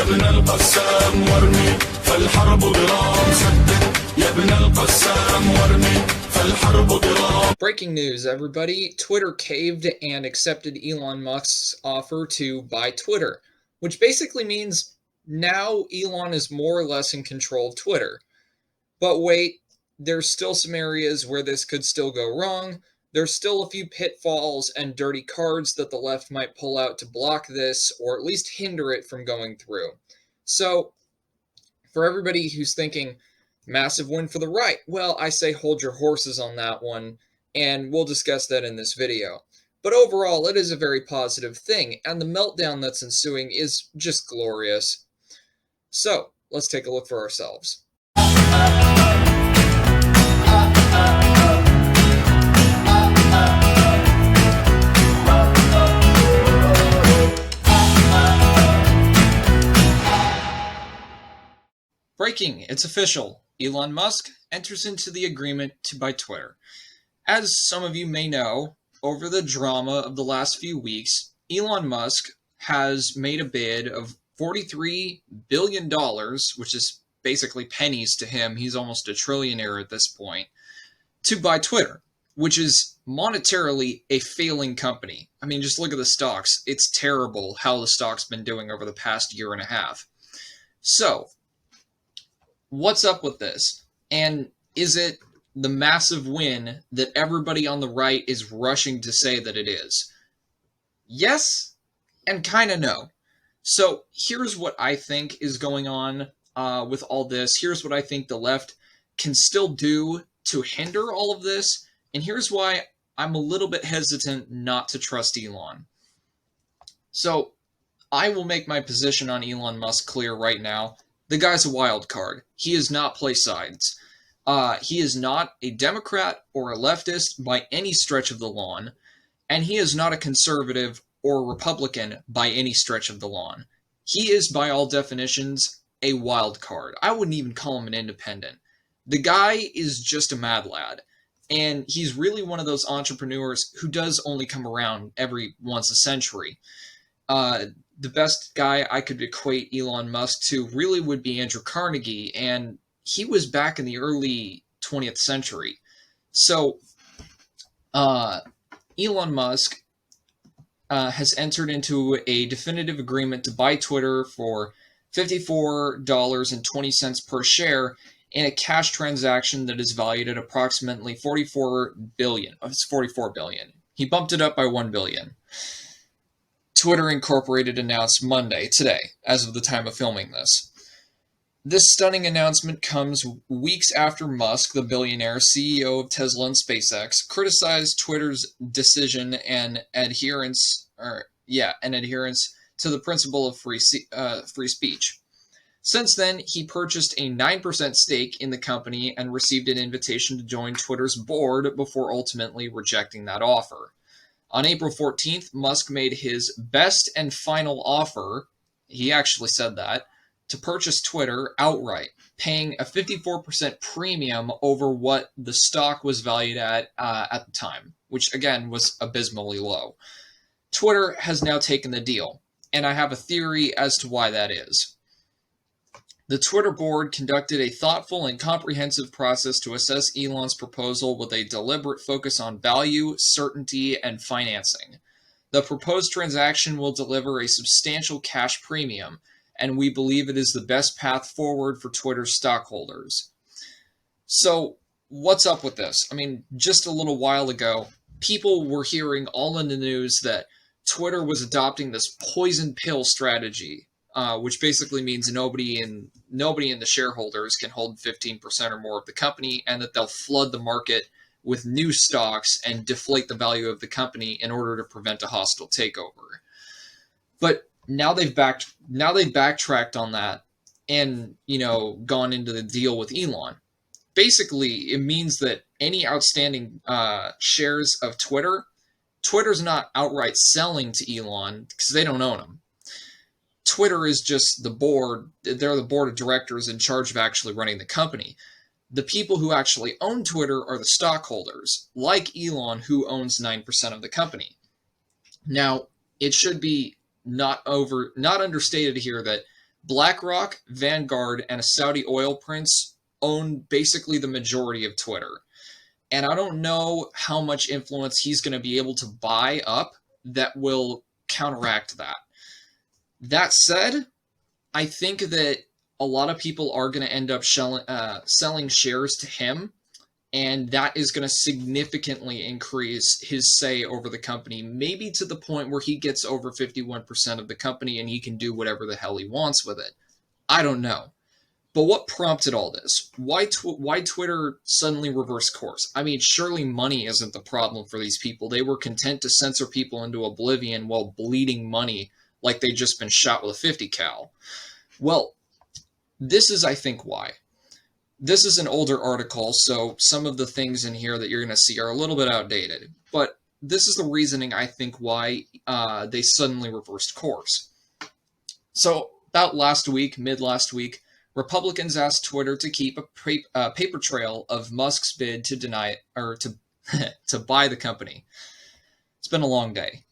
ابن القسام وارمي فالحرب ضرام سدد يا ابن القسام وارمي فالحرب ضرام. Breaking news, everybody. Twitter caved and accepted Elon Musk's offer to buy Twitter, which basically means now Elon is more or less in control of Twitter. But wait, there's still some areas where this could still go wrong. There's still a few pitfalls and dirty cards that the left might pull out to block this, or at least hinder it from going through. So, for everybody who's thinking, massive win for the right, well, I say hold your horses on that one, and we'll discuss that in this video. But overall, it is a very positive thing, and the meltdown that's ensuing is just glorious. So, let's take a look for ourselves. Breaking, it's official. Elon Musk enters into the agreement to buy Twitter. As some of you may know, over the drama of the last few weeks, Elon Musk has made a bid of $43 billion, which is basically pennies to him. He's almost a trillionaire at this point, to buy Twitter, which is monetarily a failing company. I mean, just look at the stocks. It's terrible how the stock's been doing over the past year and a half. So, what's up with this? And is it the massive win that everybody on the right is rushing to say that it is? Yes, and kind of no. So here's what I think is going on with all this. Here's what I think the left can still do to hinder all of this. And here's why I'm a little bit hesitant not to trust Elon. So I will make my position on Elon Musk clear right now. The guy's a wild card. He does not play sides. He is not a Democrat or a leftist by any stretch of the lawn, and he is not a conservative or a Republican by any stretch of the lawn. He is, by all definitions, a wild card. I wouldn't even call him an independent. The guy is just a mad lad, and he's really one of those entrepreneurs who does only come around every once a century. The best guy I could equate Elon Musk to really would be Andrew Carnegie, and he was back in the early 20th century. So, Elon Musk has entered into a definitive agreement to buy Twitter for $54.20 per share in a cash transaction that is valued at approximately $44 billion. Oh, it's $44 billion. He bumped it up by $1 billion. Twitter Incorporated announced Monday, today, as of the time of filming this. This stunning announcement comes weeks after Musk, the billionaire CEO of Tesla and SpaceX, criticized Twitter's decision and adherence to the principle of free speech. Since then, he purchased a 9% stake in the company and received an invitation to join Twitter's board before ultimately rejecting that offer. On April 14th, Musk made his best and final offer, he actually said that, to purchase Twitter outright, paying a 54% premium over what the stock was valued at the time, which again was abysmally low. Twitter has now taken the deal, and I have a theory as to why that is. The Twitter board conducted a thoughtful and comprehensive process to assess Elon's proposal with a deliberate focus on value, certainty, and financing. The proposed transaction will deliver a substantial cash premium, and we believe it is the best path forward for Twitter's stockholders. So, what's up with this? I mean, just a little while ago, people were hearing all in the news that Twitter was adopting this poison pill strategy, which basically means nobody in the shareholders can hold 15% or more of the company, and that they'll flood the market with new stocks and deflate the value of the company in order to prevent a hostile takeover. But now they've backtracked on that and, gone into the deal with Elon. Basically, it means that any outstanding shares of Twitter's not outright selling to Elon because they don't own them. Twitter is just the board. They're the board of directors in charge of actually running the company. The people who actually own Twitter are the stockholders, like Elon, who owns 9% of the company. Now, it should be not understated here that BlackRock, Vanguard, and a Saudi oil prince own basically the majority of Twitter. And I don't know how much influence he's going to be able to buy up that will counteract that. That said, I think that a lot of people are going to end up selling shares to him, and that is going to significantly increase his say over the company, maybe to the point where he gets over 51% of the company and he can do whatever the hell he wants with it. I don't know. But what prompted all this? Why Twitter suddenly reversed course? I mean, surely money isn't the problem for these people. They were content to censor people into oblivion while bleeding money like they'd just been shot with a 50 cal. Well, this is, I think, why. This is an older article, so some of the things in here that you're going to see are a little bit outdated. But this is the reasoning, I think, why they suddenly reversed course. So, about mid last week, Republicans asked Twitter to keep a paper trail of Musk's bid to deny or to buy the company. It's been a long day.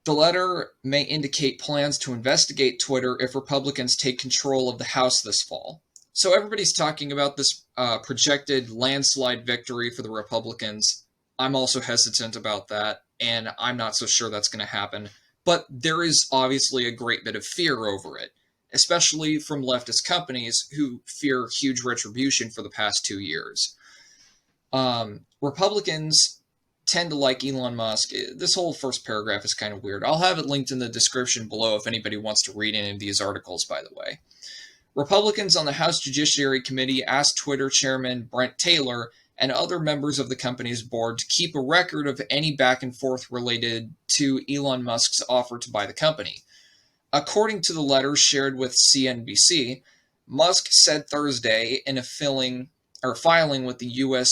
The letter may indicate plans to investigate Twitter if Republicans take control of the House this fall. So everybody's talking about this projected landslide victory for the Republicans. I'm also hesitant about that, and I'm not so sure that's going to happen. But there is obviously a great bit of fear over it, especially from leftist companies who fear huge retribution for the past 2 years. Republicans tend to like Elon Musk. This whole first paragraph is kind of weird. I'll have it linked in the description below if anybody wants to read any of these articles, by the way. Republicans on the House Judiciary Committee asked Twitter chairman Brent Taylor and other members of the company's board to keep a record of any back and forth related to Elon Musk's offer to buy the company. According to the letter shared with CNBC, Musk said Thursday in a filing with the U.S.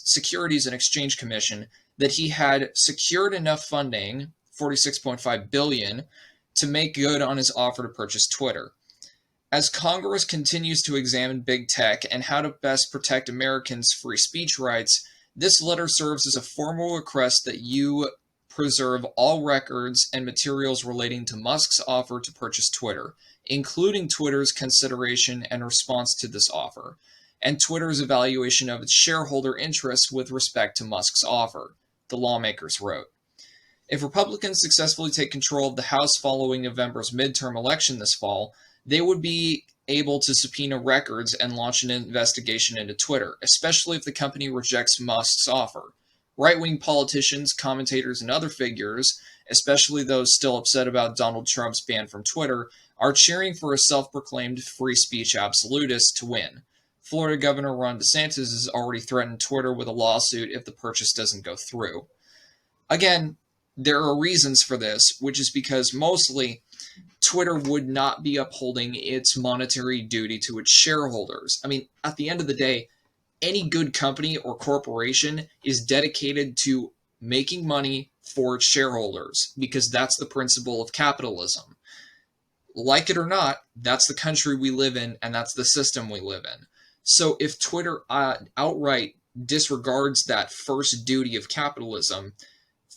Securities and Exchange Commission that he had secured enough funding, $46.5 billion, to make good on his offer to purchase Twitter. As Congress continues to examine big tech and how to best protect Americans' free speech rights, this letter serves as a formal request that you preserve all records and materials relating to Musk's offer to purchase Twitter, including Twitter's consideration and response to this offer, and Twitter's evaluation of its shareholder interest with respect to Musk's offer, the lawmakers wrote. If Republicans successfully take control of the House following November's midterm election this fall, they would be able to subpoena records and launch an investigation into Twitter, especially if the company rejects Musk's offer. Right-wing politicians, commentators, and other figures, especially those still upset about Donald Trump's ban from Twitter, are cheering for a self-proclaimed free speech absolutist to win. Florida Governor Ron DeSantis has already threatened Twitter with a lawsuit if the purchase doesn't go through. Again, there are reasons for this, which is because mostly Twitter would not be upholding its monetary duty to its shareholders. I mean, at the end of the day, any good company or corporation is dedicated to making money for its shareholders because that's the principle of capitalism. Like it or not, that's the country we live in and that's the system we live in. So if Twitter outright disregards that first duty of capitalism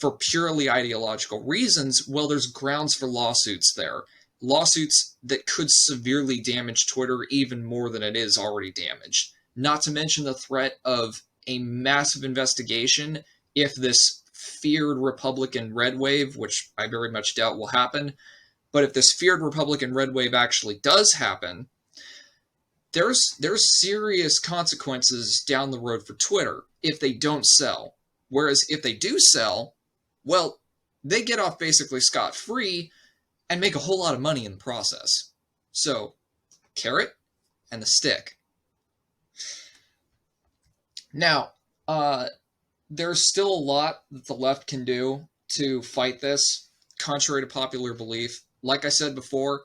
for purely ideological reasons, well, there's grounds for lawsuits there. Lawsuits that could severely damage Twitter even more than it is already damaged. Not to mention the threat of a massive investigation if this feared Republican red wave, which I very much doubt will happen, but if this feared Republican red wave actually does happen, there's serious consequences down the road for Twitter if they don't sell. Whereas if they do sell, well, they get off basically scot-free and make a whole lot of money in the process. So, carrot and the stick. Now, there's still a lot that the left can do to fight this, contrary to popular belief. Like I said before,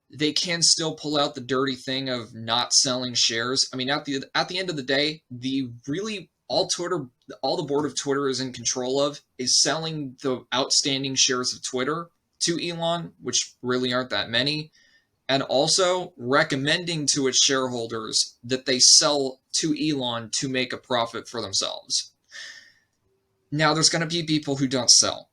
they can still pull out the dirty thing of not selling shares. I mean, at the end of the day, all the board of Twitter is in control of is selling the outstanding shares of Twitter to Elon, which really aren't that many, and also recommending to its shareholders that they sell to Elon to make a profit for themselves. Now, there's going to be people who don't sell.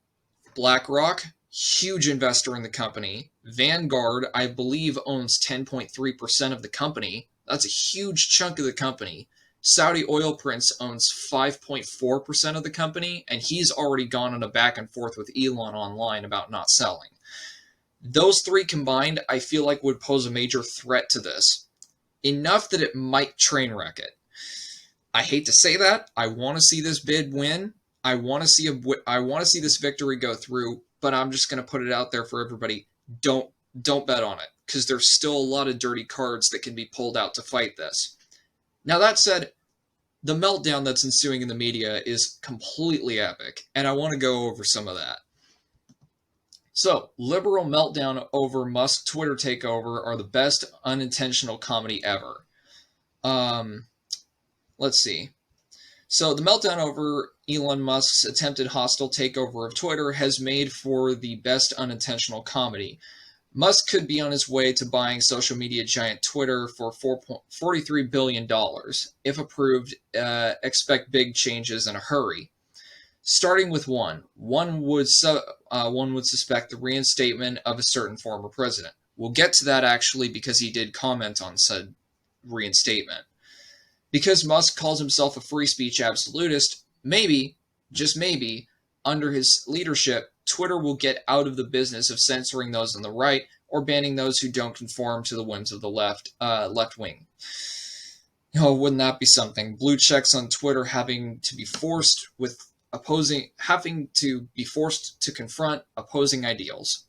BlackRock, huge investor in the company. Vanguard, I believe, owns 10.3% of the company. That's a huge chunk of the company. Saudi Oil Prince owns 5.4% of the company, and he's already gone on a back and forth with Elon online about not selling. Those three combined, I feel like would pose a major threat to this. Enough that it might train wreck it. I hate to say that. I want to see this bid win. I want to see this victory go through, but I'm just going to put it out there for everybody. Don't bet on it, because there's still a lot of dirty cards that can be pulled out to fight this. Now, that said, the meltdown that's ensuing in the media is completely epic, and I want to go over some of that. So, liberal meltdown over Musk Twitter takeover are the best unintentional comedy ever. Let's see. So, the meltdown over Elon Musk's attempted hostile takeover of Twitter has made for the best unintentional comedy. Musk could be on his way to buying social media giant Twitter for $43 billion. If approved, expect big changes in a hurry. Starting with one would suspect the reinstatement of a certain former president. We'll get to that actually, because he did comment on said reinstatement. Because Musk calls himself a free speech absolutist, maybe, just maybe, under his leadership, Twitter will get out of the business of censoring those on the right or banning those who don't conform to the whims of the left wing. Oh, wouldn't that be something? Blue checks on Twitter having to be forced to confront opposing ideals.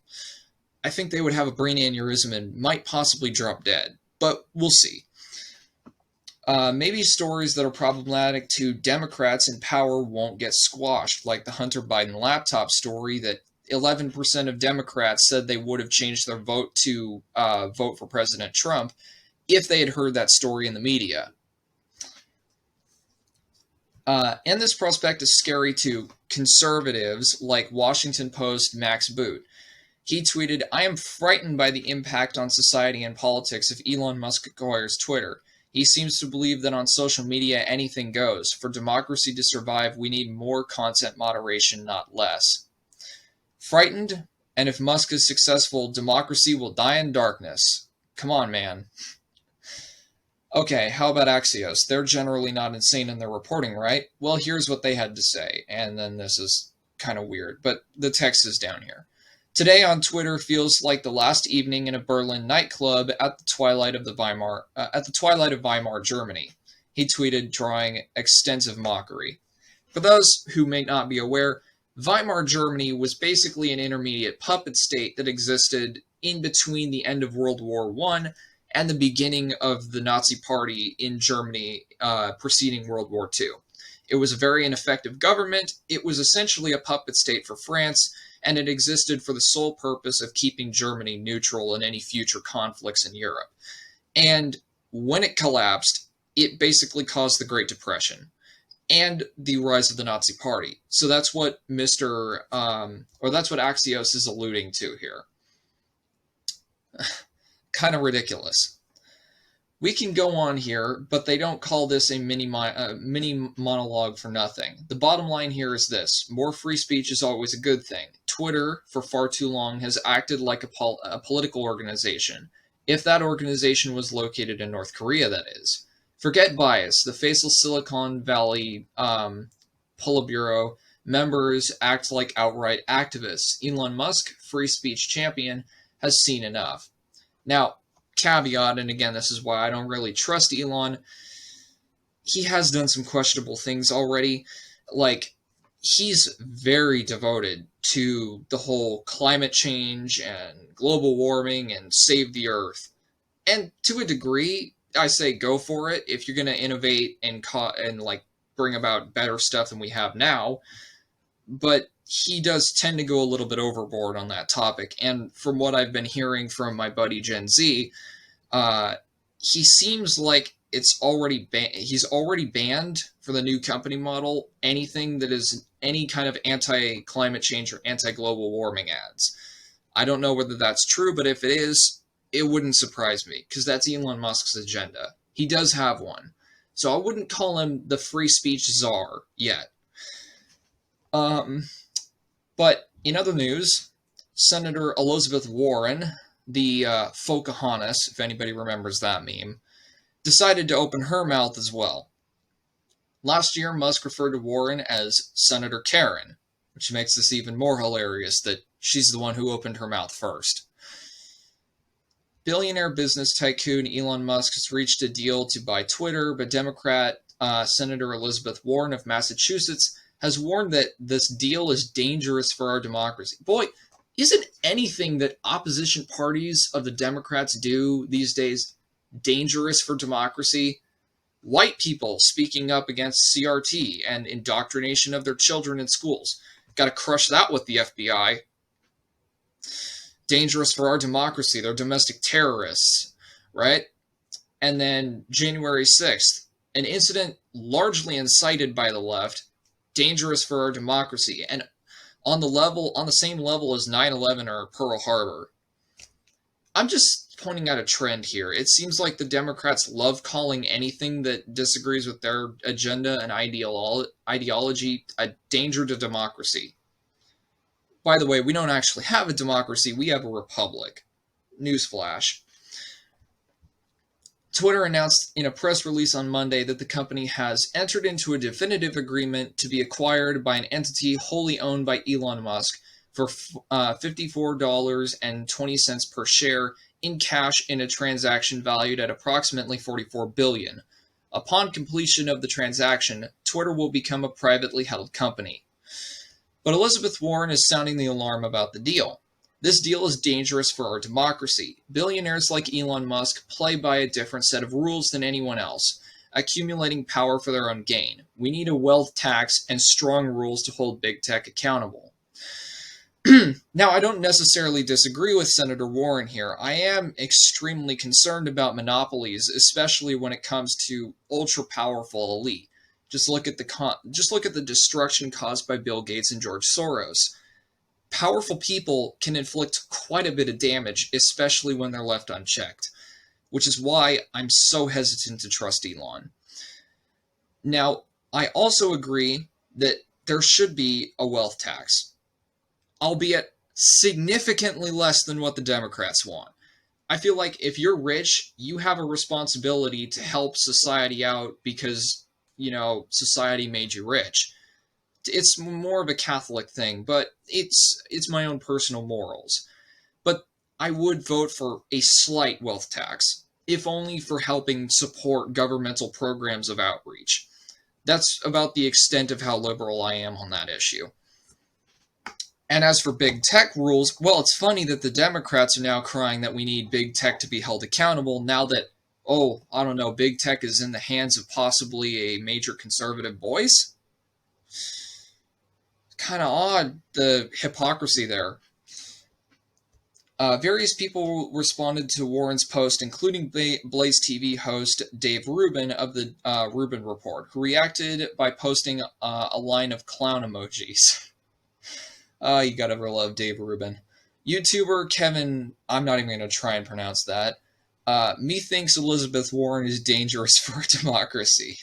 I think they would have a brain aneurysm and might possibly drop dead, but we'll see. Maybe stories that are problematic to Democrats in power won't get squashed, like the Hunter Biden laptop story that 11% of Democrats said they would have changed their vote to vote for President Trump if they had heard that story in the media. And this prospect is scary to conservatives like Washington Post Max Boot. He tweeted, "I am frightened by the impact on society and politics if Elon Musk acquires Twitter. He seems to believe that on social media anything goes. For democracy to survive, we need more content moderation, not less." Frightened? And if Musk is successful, democracy will die in darkness. Come on, man. Okay, how about Axios? They're generally not insane in their reporting, right? Well, here's what they had to say, and then this is kind of weird, but the text is down here. "Today on Twitter feels like the last evening in a Berlin nightclub at the twilight of Weimar, Germany," he tweeted, drawing extensive mockery. For those who may not be aware, Weimar Germany was basically an intermediate puppet state that existed in between the end of World War I and the beginning of the Nazi Party in Germany preceding World War II. It was a very ineffective government. It was essentially a puppet state for France, and it existed for the sole purpose of keeping Germany neutral in any future conflicts in Europe. And when it collapsed, it basically caused the Great Depression and the rise of the Nazi Party. So that's what that's what Axios is alluding to here. Kind of ridiculous. We can go on here, but they don't call this a mini monologue for nothing. The bottom line here is this: more free speech is always a good thing. Twitter, for far too long, has acted like a political organization. If that organization was located in North Korea, that is. Forget bias. The faceless Silicon Valley Politburo members act like outright activists. Elon Musk, free speech champion, has seen enough. Now, caveat, and again, this is why I don't really trust Elon, he has done some questionable things already. Like, he's very devoted to the whole climate change and global warming and save the earth. And to a degree, I say go for it if you're going to innovate and like bring about better stuff than we have now. But he does tend to go a little bit overboard on that topic. And from what I've been hearing from my buddy Gen Z, he seems like he's already banned for the new company model anything that is any kind of anti-climate change or anti-global warming ads. I don't know whether that's true, but if it is, it wouldn't surprise me, because that's Elon Musk's agenda. He does have one. So I wouldn't call him the free speech czar yet. But in other news, Senator Elizabeth Warren, the Pocahontas, if anybody remembers that meme, decided to open her mouth as well. Last year, Musk referred to Warren as Senator Karen, which makes this even more hilarious that she's the one who opened her mouth first. Billionaire business tycoon Elon Musk has reached a deal to buy Twitter, but Democrat Senator Elizabeth Warren of Massachusetts has warned that this deal is dangerous for our democracy. Boy, isn't anything that opposition parties of the Democrats do these days dangerous for democracy? White people speaking up against CRT and indoctrination of their children in schools. Got to crush that with the FBI. Dangerous for our democracy. They're domestic terrorists, right? And then January 6th, an incident largely incited by the left, dangerous for our democracy, and on the same level as 9/11 or Pearl Harbor. I'm just pointing out a trend here. It seems like the Democrats love calling anything that disagrees with their agenda and ideology a danger to democracy. By the way, we don't actually have a democracy, we have a republic. Newsflash. Twitter announced in a press release on Monday that the company has entered into a definitive agreement to be acquired by an entity wholly owned by Elon Musk for $54.20 per share in cash in a transaction valued at approximately $44 billion. Upon completion of the transaction, Twitter will become a privately held company. But Elizabeth Warren is sounding the alarm about the deal. This deal is dangerous for our democracy. Billionaires like Elon Musk play by a different set of rules than anyone else, accumulating power for their own gain. We need a wealth tax and strong rules to hold big tech accountable. Now, I don't necessarily disagree with Senator Warren here. I am extremely concerned about monopolies, especially when it comes to ultra-powerful elite. Just look at the destruction caused by Bill Gates and George Soros. Powerful people can inflict quite a bit of damage, especially when they're left unchecked, which is why I'm so hesitant to trust Elon. Now, I also agree that there should be a wealth tax, albeit significantly less than what the Democrats want. I feel like if you're rich, you have a responsibility to help society out because, society made you rich. It's more of a Catholic thing, but it's my own personal morals. But I would vote for a slight wealth tax, if only for helping support governmental programs of outreach. That's about the extent of how liberal I am on that issue. And as for big tech rules, well, it's funny that the Democrats are now crying that we need big tech to be held accountable now that, big tech is in the hands of possibly a major conservative voice. Kind of odd, the hypocrisy there. Various people responded to Warren's post, including Blaze TV host Dave Rubin of the Rubin Report, who reacted by posting a line of clown emojis. You gotta love Dave Rubin. YouTuber Kevin, I'm not even going to try and pronounce that, methinks Elizabeth Warren is dangerous for democracy.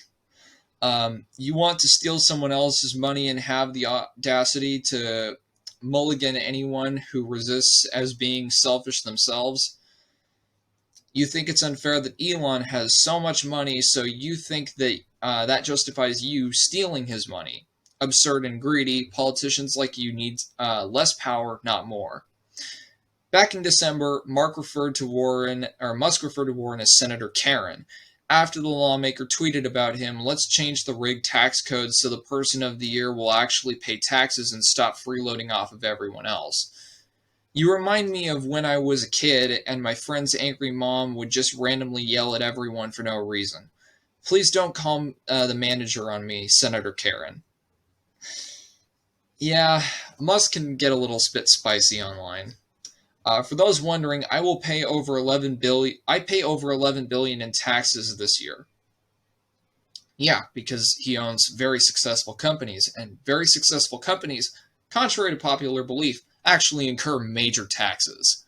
You want to steal someone else's money and have the audacity to mulligan anyone who resists as being selfish themselves. You think it's unfair that Elon has so much money, so you think that that justifies you stealing his money. Absurd and greedy. Politicians like you need less power, not more. Back in December, Musk referred to Warren as Senator Karen. After the lawmaker tweeted about him, let's change the rigged tax code so the person of the year will actually pay taxes and stop freeloading off of everyone else. You remind me of when I was a kid and my friend's angry mom would just randomly yell at everyone for no reason. Please don't call the manager on me, Senator Karen. Yeah, Musk can get a little bit spicy online. For those wondering, I pay over $11 billion in taxes this year. Yeah, because he owns very successful companies, and very successful companies, contrary to popular belief, actually incur major taxes.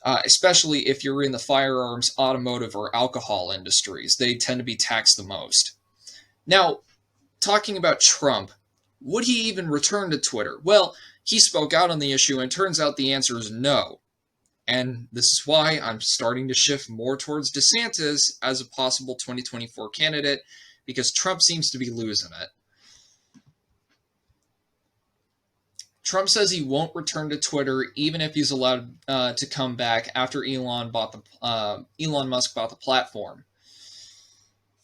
Especially if you're in the firearms, automotive, or alcohol industries. They tend to be taxed the most. Now, talking about Trump, would he even return to Twitter? Well, he spoke out on the issue, and turns out the answer is no. And this is why I'm starting to shift more towards DeSantis as a possible 2024 candidate, because Trump seems to be losing it. Trump says he won't return to Twitter even if he's allowed to come back after Elon Musk bought the platform.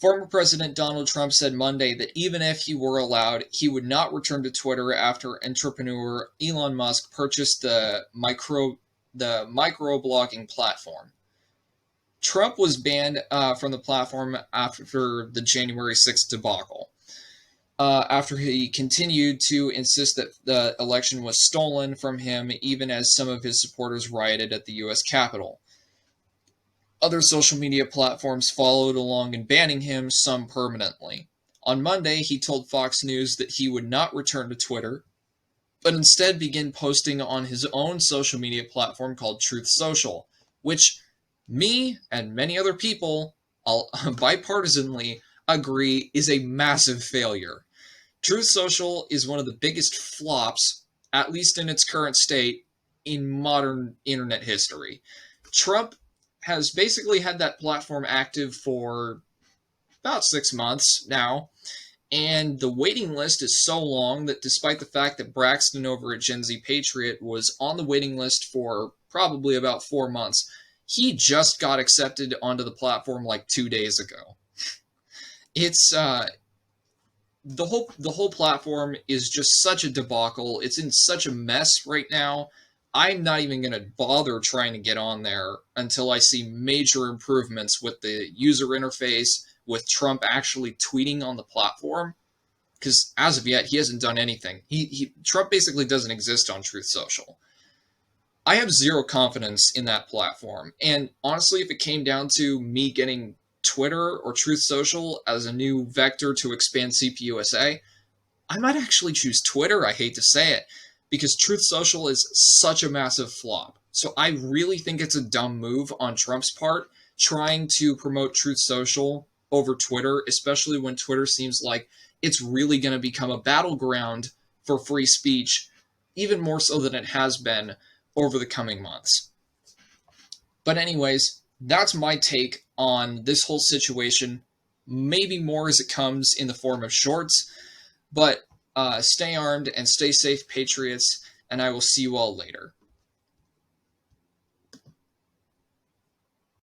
Former President Donald Trump said Monday that even if he were allowed, he would not return to Twitter after entrepreneur Elon Musk purchased the microblogging platform. Trump was banned from the platform after the January 6th debacle. After he continued to insist that the election was stolen from him, even as some of his supporters rioted at the U.S. Capitol. Other social media platforms followed along in banning him, some permanently. On Monday, he told Fox News that he would not return to Twitter, but instead begin posting on his own social media platform called Truth Social, which me and many other people, bipartisanly, agree is a massive failure. Truth Social is one of the biggest flops, at least in its current state, in modern internet history. Trump has basically had that platform active for about 6 months now, and the waiting list is so long that despite the fact that Braxton over at Gen Z Patriot was on the waiting list for probably about 4 months, he just got accepted onto the platform like 2 days ago. It's the whole platform is just such a debacle. It's in such a mess right now. I'm not even going to bother trying to get on there until I see major improvements with the user interface, with Trump actually tweeting on the platform. Because as of yet, he hasn't done anything. Trump basically doesn't exist on Truth Social. I have zero confidence in that platform. And honestly, if it came down to me getting Twitter or Truth Social as a new vector to expand CPUSA, I might actually choose Twitter, I hate to say it, because Truth Social is such a massive flop. So I really think it's a dumb move on Trump's part, trying to promote Truth Social over Twitter, especially when Twitter seems like it's really going to become a battleground for free speech, even more so than it has been over the coming months. But anyways, that's my take on this whole situation. Maybe more as it comes in the form of shorts. But stay armed and stay safe, Patriots, and I will see you all later.